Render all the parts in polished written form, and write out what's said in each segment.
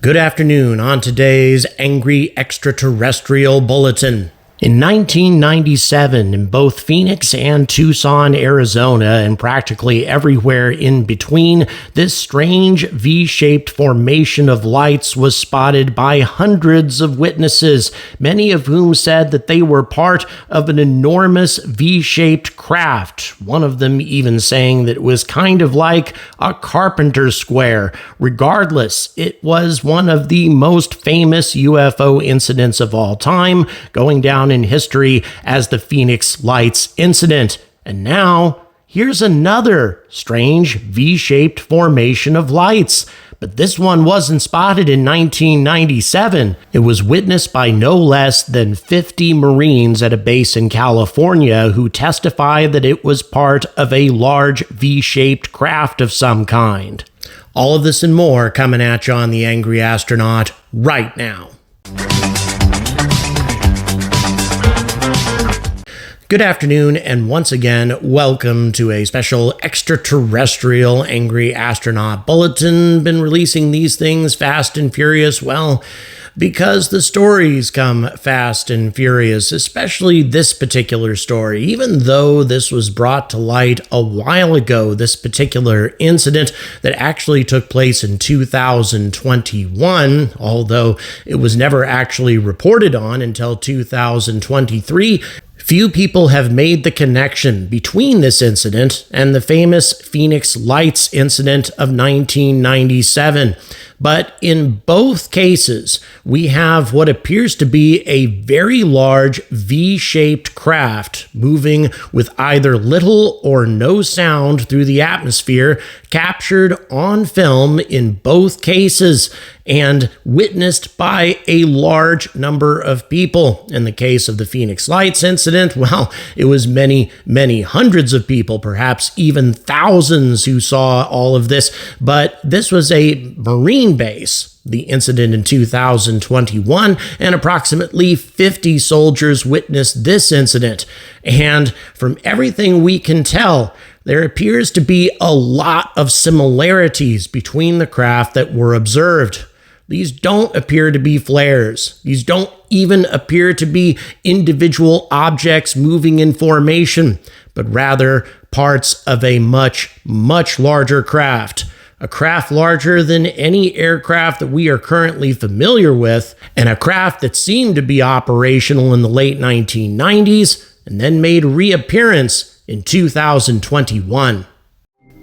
Good afternoon on today's Angry Extraterrestrial Bulletin. In 1997, in both Phoenix and Tucson, Arizona, and practically everywhere in between, this strange V-shaped formation of lights was spotted by hundreds of witnesses, many of whom said that they were part of an enormous V-shaped craft, one of them even saying that it was kind of like a carpenter's square. Regardless, it was one of the most famous UFO incidents of all time, going down in history as the Phoenix Lights incident. And now, here's another strange V-shaped formation of lights. But this one wasn't spotted in 1997. It was witnessed by no less than 50 Marines at a base in California who testified that it was part of a large V-shaped craft of some kind. All of this and more coming at you on the Angry Astronaut right now. Good afternoon, and once again, welcome to a special extraterrestrial Angry Astronaut Bulletin. Been releasing these things fast and furious, well, because the stories come fast and furious, especially this particular story. Even though this was brought to light a while ago, this particular incident that actually took place in 2021, although it was never actually reported on until 2023, few people have made the connection between this incident and the famous Phoenix Lights incident of 1997. But in both cases, we have what appears to be a very large V-shaped craft moving with either little or no sound through the atmosphere, captured on film in both cases and witnessed by a large number of people. In the case of the Phoenix Lights incident, well, it was many, many hundreds of people, perhaps even thousands who saw all of this. But this was a Marine base, the incident in 2021, and approximately 50 soldiers witnessed this incident. And from everything we can tell, there appears to be a lot of similarities between the craft that were observed. These don't appear to be flares. These don't even appear to be individual objects moving in formation, but rather parts of a much, much larger craft. A craft larger than any aircraft that we are currently familiar with, and a craft that seemed to be operational in the late 1990s and then made reappearance in 2021.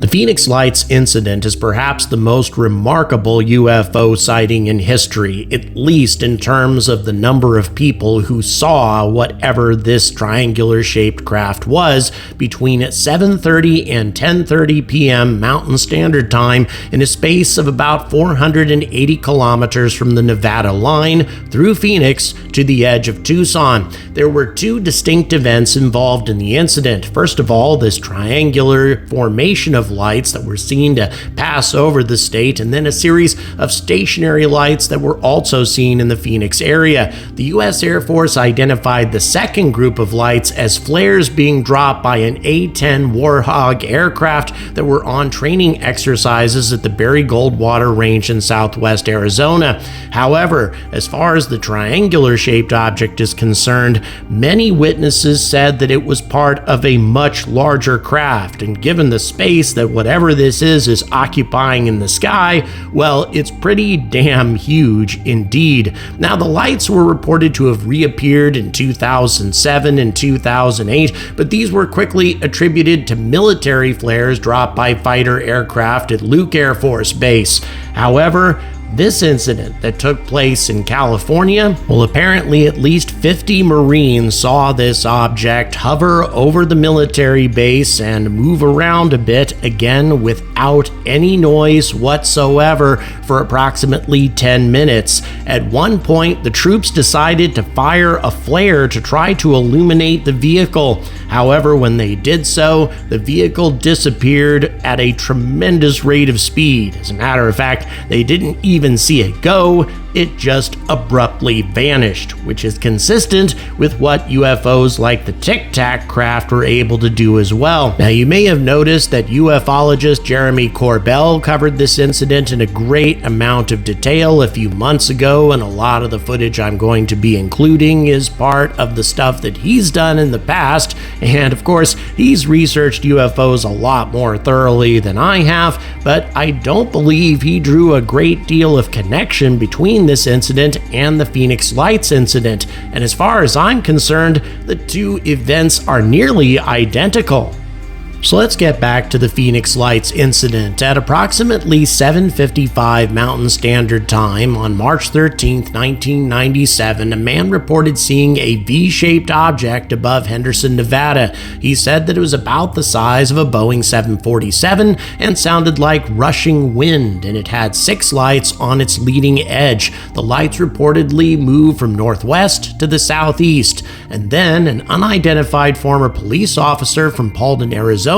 The Phoenix Lights incident is perhaps the most remarkable UFO sighting in history, at least in terms of the number of people who saw whatever this triangular-shaped craft was between 7:30 and 10:30 p.m. Mountain Standard Time in a space of about 480 kilometers from the Nevada line through Phoenix to the edge of Tucson. There were two distinct events involved in the incident. First of all, this triangular formation of lights that were seen to pass over the state, and then a series of stationary lights that were also seen in the Phoenix area. The U.S. Air Force identified the second group of lights as flares being dropped by an A-10 Warthog aircraft that were on training exercises at the Berry Goldwater Range in southwest Arizona. However, as far as the triangular-shaped object is concerned, many witnesses said that it was part of a much larger craft, and given the space that whatever this is occupying in the sky, well, it's pretty damn huge indeed. Now, the lights were reported to have reappeared in 2007 and 2008, but these were quickly attributed to military flares dropped by fighter aircraft at Luke Air Force Base. However, this incident that took place in California, well, apparently at least 50 Marines saw this object hover over the military base and move around a bit, again without any noise whatsoever, for approximately 10 minutes. At one point, the troops decided to fire a flare to try to illuminate the vehicle. However, when they did so, the vehicle disappeared at a tremendous rate of speed. As a matter of fact, they didn't even see it go. it just abruptly vanished, which is consistent with what UFOs like the Tic Tac craft were able to do as well. Now, you may have noticed that ufologist Jeremy Corbell covered this incident in a great amount of detail a few months ago, and a lot of the footage I'm going to be including is part of the stuff that he's done in the past, and of course, he's researched UFOs a lot more thoroughly than I have, but I don't believe he drew a great deal of connection between this incident and the Phoenix Lights incident, and as far as I'm concerned, the two events are nearly identical. So let's get back to the Phoenix Lights incident. At approximately 7:55 Mountain Standard Time on March 13, 1997, a man reported seeing a V-shaped object above Henderson, Nevada. He said that it was about the size of a Boeing 747 and sounded like rushing wind, and it had 6 lights on its leading edge. The lights reportedly moved from northwest to the southeast, and then an unidentified former police officer from Paulden, Arizona,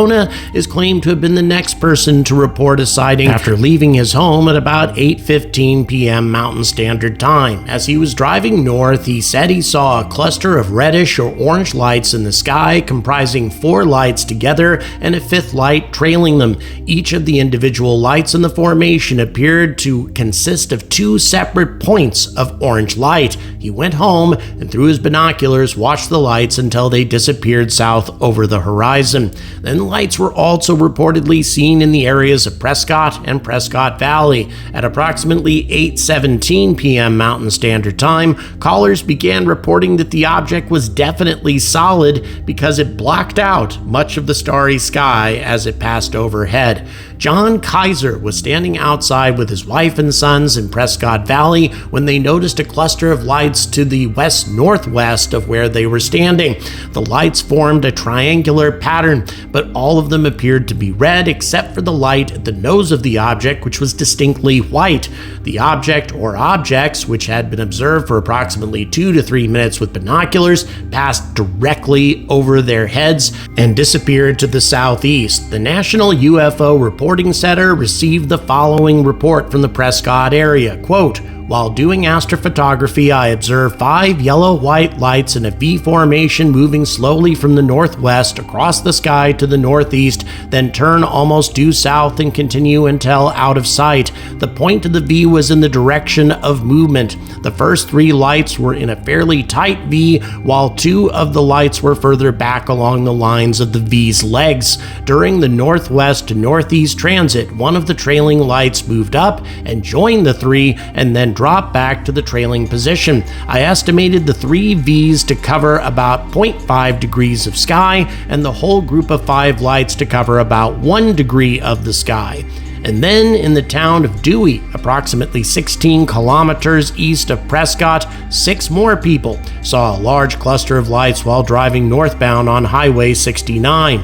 is claimed to have been the next person to report a sighting after leaving his home at about 8:15 p.m. Mountain Standard Time. As he was driving north, he said he saw a cluster of reddish or orange lights in the sky, comprising 4 lights together and a 5th light trailing them. Each of the individual lights in the formation appeared to consist of 2 separate points of orange light. He went home and through his binoculars watched the lights until they disappeared south over the horizon. Then lights were also reportedly seen in the areas of Prescott and Prescott Valley. At approximately 8:17 p.m. Mountain Standard Time, callers began reporting that the object was definitely solid because it blocked out much of the starry sky as it passed overhead. John Kaiser was standing outside with his wife and sons in Prescott Valley when they noticed a cluster of lights to the west-northwest of where they were standing. The lights formed a triangular pattern, but all of them appeared to be red except for the light at the nose of the object, which was distinctly white. The object or objects, which had been observed for approximately 2 to 3 minutes with binoculars, passed directly over their heads and disappeared to the southeast. The National UFO Reporting Center received the following report from the Prescott area, quote, "While doing astrophotography, I observed 5 yellow-white lights in a V formation moving slowly from the northwest across the sky to the northeast, then turn almost due south and continue until out of sight. The point of the V was in the direction of movement. The first 3 lights were in a fairly tight V, while 2 of the lights were further back along the lines of the V's legs. During the northwest to northeast transit, one of the trailing lights moved up and joined the 3 and then dropped back to the trailing position. I estimated the 3 V's to cover about 0.5 degrees of sky and the whole group of 5 lights to cover about 1 degree of the sky." And then in the town of Dewey, approximately 16 kilometers east of Prescott, 6 more people saw a large cluster of lights while driving northbound on Highway 69.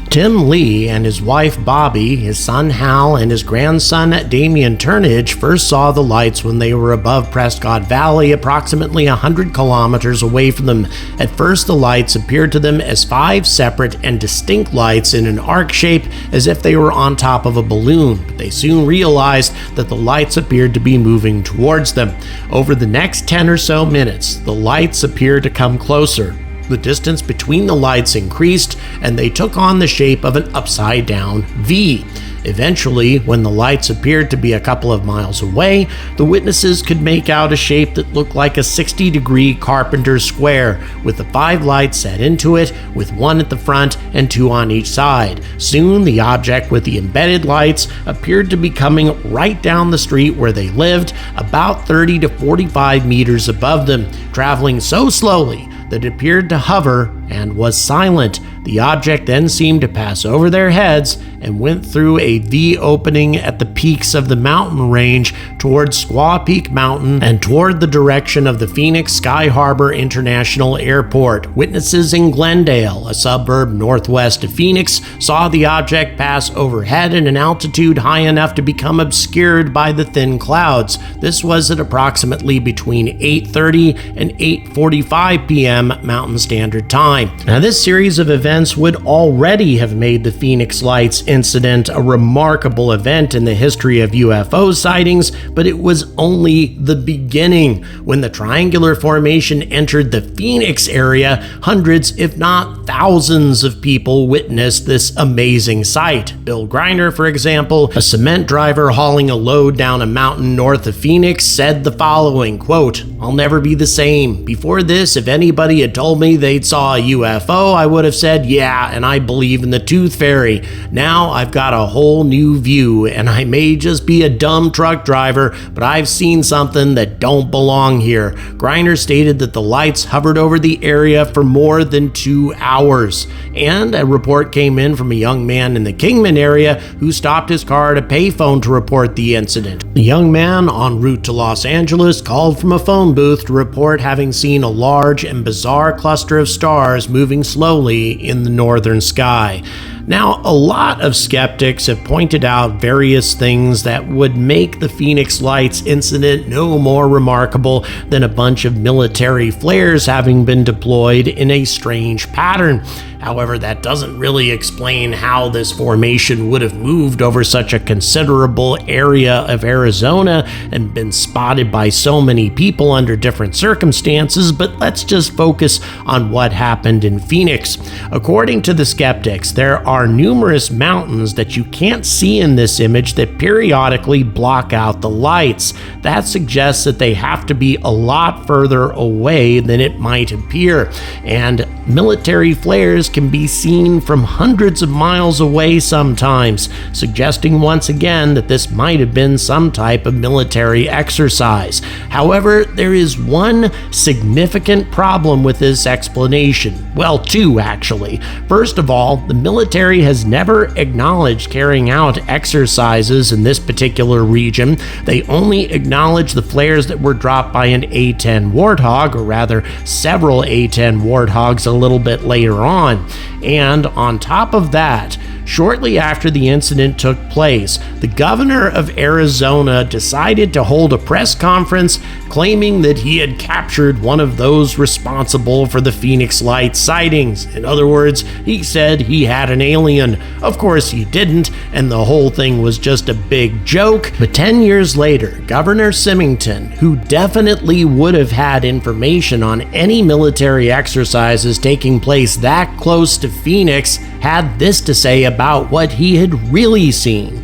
Tim Lee and his wife Bobby, his son Hal, and his grandson Damian Turnage first saw the lights when they were above Prescott Valley, approximately 100 kilometers away from them. At first, the lights appeared to them as 5 separate and distinct lights in an arc shape, as if they were on top of a balloon, but they soon realized that the lights appeared to be moving towards them. Over the next 10 or so minutes, the lights appeared to come closer. The distance between the lights increased, and they took on the shape of an upside-down V. Eventually, when the lights appeared to be a couple of miles away, the witnesses could make out a shape that looked like a 60-degree carpenter's square, with the 5 lights set into it, with 1 at the front and 2 on each side. Soon, the object with the embedded lights appeared to be coming right down the street where they lived, about 30 to 45 meters above them, traveling so slowly that it appeared to hover and was silent. The object then seemed to pass over their heads and went through a V opening at the peaks of the mountain range towards Squaw Peak Mountain and toward the direction of the Phoenix Sky Harbor International Airport. Witnesses in Glendale, a suburb northwest of Phoenix, saw the object pass overhead at an altitude high enough to become obscured by the thin clouds. This was at approximately between 8:30 and 8:45 p.m. Mountain Standard Time. Now, this series of events would already have made the Phoenix Lights incident a remarkable event in the history of UFO sightings, but it was only the beginning. When the triangular formation entered the Phoenix area, hundreds, if not thousands of people witnessed this amazing sight. Bill Greiner, for example, a cement driver hauling a load down a mountain north of Phoenix, said the following, quote, "I'll never be the same. Before this, if anybody had told me they'd saw a UFO, I would have said, yeah, and I believe in the tooth fairy. Now I've got a whole new view, and I may just be a dumb truck driver, but I've seen something that don't belong here." Greiner stated that the lights hovered over the area for more than 2 hours. And a report came in from a young man in the Kingman area who stopped his car at a payphone to report the incident. The young man, en route to Los Angeles, called from a phone booth to report having seen a large and bizarre cluster of stars moving slowly in the northern sky. Now, a lot of skeptics have pointed out various things that would make the Phoenix Lights incident no more remarkable than a bunch of military flares having been deployed in a strange pattern. However, that doesn't really explain how this formation would have moved over such a considerable area of Arizona and been spotted by so many people under different circumstances, but let's just focus on what happened in Phoenix. According to the skeptics, there are numerous mountains that you can't see in this image that periodically block out the lights. That suggests that they have to be a lot further away than it might appear, and military flares can be seen from hundreds of miles away sometimes, suggesting once again that this might have been some type of military exercise. However, there is one significant problem with this explanation. Well, two actually. First of all, the military has never acknowledged carrying out exercises in this particular region. They only acknowledge the flares that were dropped by an A-10 Warthog, or rather several A-10 Warthogs a little bit later on. And on top of that, shortly after the incident took place, the governor of Arizona decided to hold a press conference claiming that he had captured one of those responsible for the Phoenix Lights sightings. In other words, he said he had an alien. Of course he didn't, and the whole thing was just a big joke. But 10 years later, Governor Symington, who definitely would have had information on any military exercises taking place that close to Phoenix, had this to say about what he had really seen.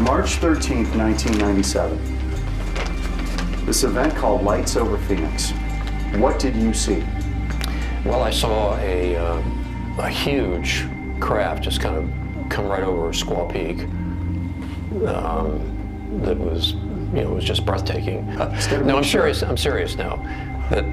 March 13th, 1997. This event called Lights over Phoenix. What did you see? Well, I saw a huge craft just kind of come right over Squaw Peak. That was, it was just breathtaking. No, I'm serious. I'm serious now. That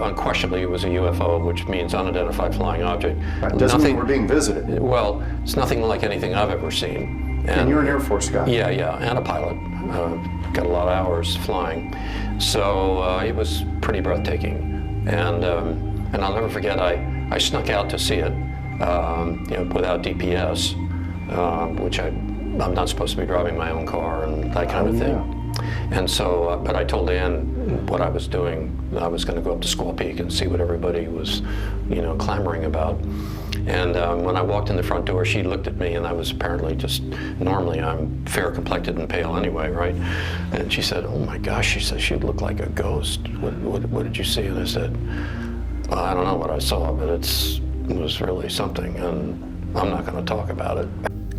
unquestionably it was a UFO, which means unidentified flying object. Right. Doesn't mean we're being visited. Well, it's nothing like anything I've ever seen. And you're an Air Force guy. Yeah, and a pilot. Got a lot of hours flying, so it was pretty breathtaking. And I'll never forget. I snuck out to see it, without DPS, which I'm not supposed to be driving my own car and that kind of thing. Yeah. And so, but I told Ann what I was doing. I was going to go up to Squaw Peak and see what everybody was, clamoring about. And when I walked in the front door, she looked at me, and I was apparently just, normally I'm fair complected and pale anyway, right? And she said, "Oh my gosh," she said, "she looked like a ghost. What did you see?" And I said, "Well, I don't know what I saw, but it was really something, and I'm not going to talk about it."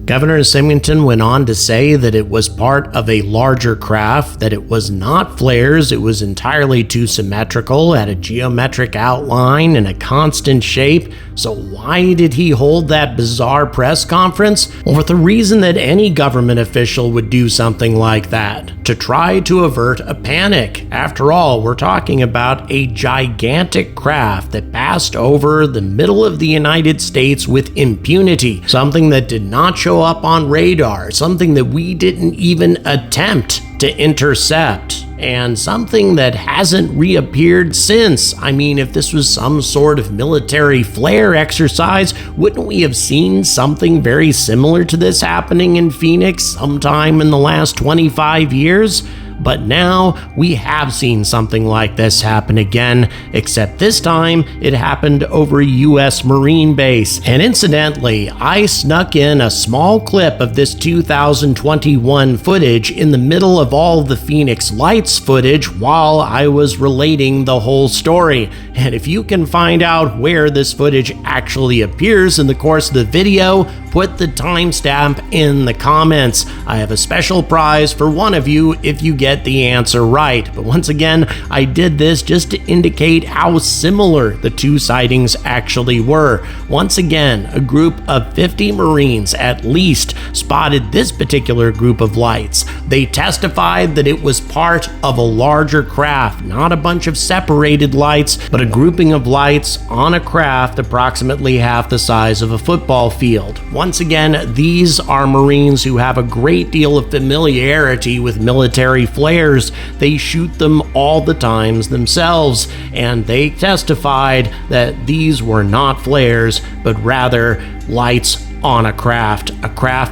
Governor Symington went on to say that it was part of a larger craft, that it was not flares, it was entirely too symmetrical, had a geometric outline and a constant shape. So why did he hold that bizarre press conference? Well, for the reason that any government official would do something like that, to try to avert a panic. After all, we're talking about a gigantic craft that passed over the middle of the United States with impunity, something that did not show up on radar, something that we didn't even attempt to intercept, and something that hasn't reappeared since. I mean, if this was some sort of military flare exercise, wouldn't we have seen something very similar to this happening in Phoenix sometime in the last 25 years? But now we have seen something like this happen again, except this time it happened over a US Marine base. And incidentally, I snuck in a small clip of this 2021 footage in the middle of all the Phoenix Lights footage while I was relating the whole story. And if you can find out where this footage actually appears in the course of the video, put the timestamp in the comments. I have a special prize for one of you if you get the answer right. But once again, I did this just to indicate how similar the two sightings actually were. Once again, a group of 50 Marines at least spotted this particular group of lights. They testified that it was part of a larger craft, not a bunch of separated lights, but a grouping of lights on a craft approximately half the size of a football field. Once again, these are Marines who have a great deal of familiarity with military flares. They shoot them all the times themselves, and they testified that these were not flares, but rather lights on a craft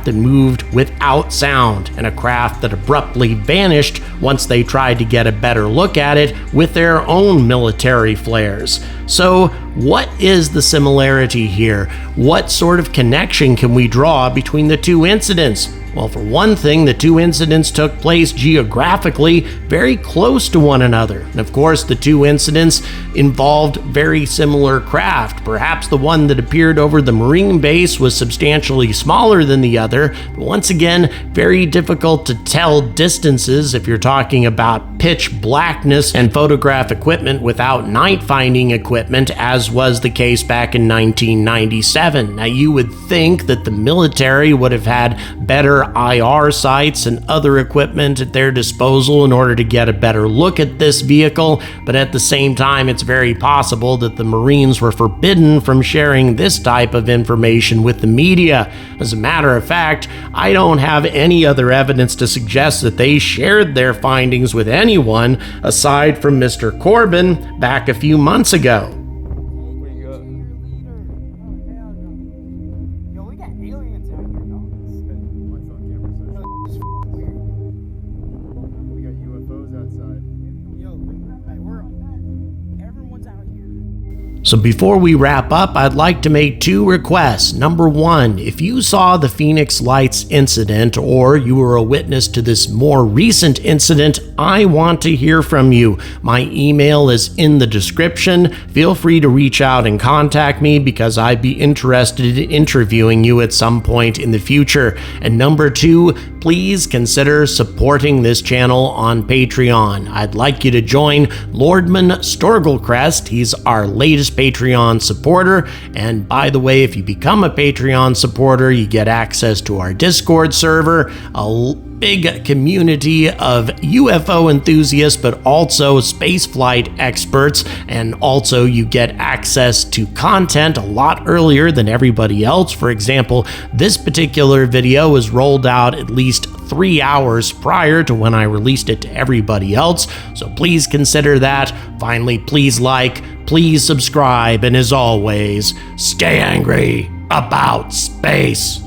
that moved without sound, and a craft that abruptly vanished once they tried to get a better look at it with their own military flares. So, what is the similarity here? What sort of connection can we draw between the two incidents? Well, for one thing, the two incidents took place geographically very close to one another. And of course, the two incidents involved very similar craft. Perhaps the one that appeared over the Marine base was substantially smaller than the other. But once again, very difficult to tell distances if you're talking about pitch blackness and photograph equipment without night finding equipment, as was the case back in 1997. Now, you would think that the military would have had better IR sights and other equipment at their disposal in order to get a better look at this vehicle, but at the same time, it's very possible that the Marines were forbidden from sharing this type of information with the media. As a matter of fact, I don't have any other evidence to suggest that they shared their findings with anyone aside from Mr. Corbin back a few months ago. So before we wrap up, I'd like to make two requests. Number one, if you saw the Phoenix Lights incident or you were a witness to this more recent incident, I want to hear from you. My email is in the description. Feel free to reach out and contact me because I'd be interested in interviewing you at some point in the future. And number two, please consider supporting this channel on Patreon. I'd like you to join Lordman Storgelcrest. He's our latest Patreon supporter. And by the way, if you become a Patreon supporter, you get access to our Discord server, a big community of UFO enthusiasts, but also spaceflight experts. And also you get access to content a lot earlier than everybody else. For example, this particular video was rolled out at least 3 hours prior to when I released it to everybody else. So please consider that. Finally, please like, please subscribe, and as always, stay angry about space.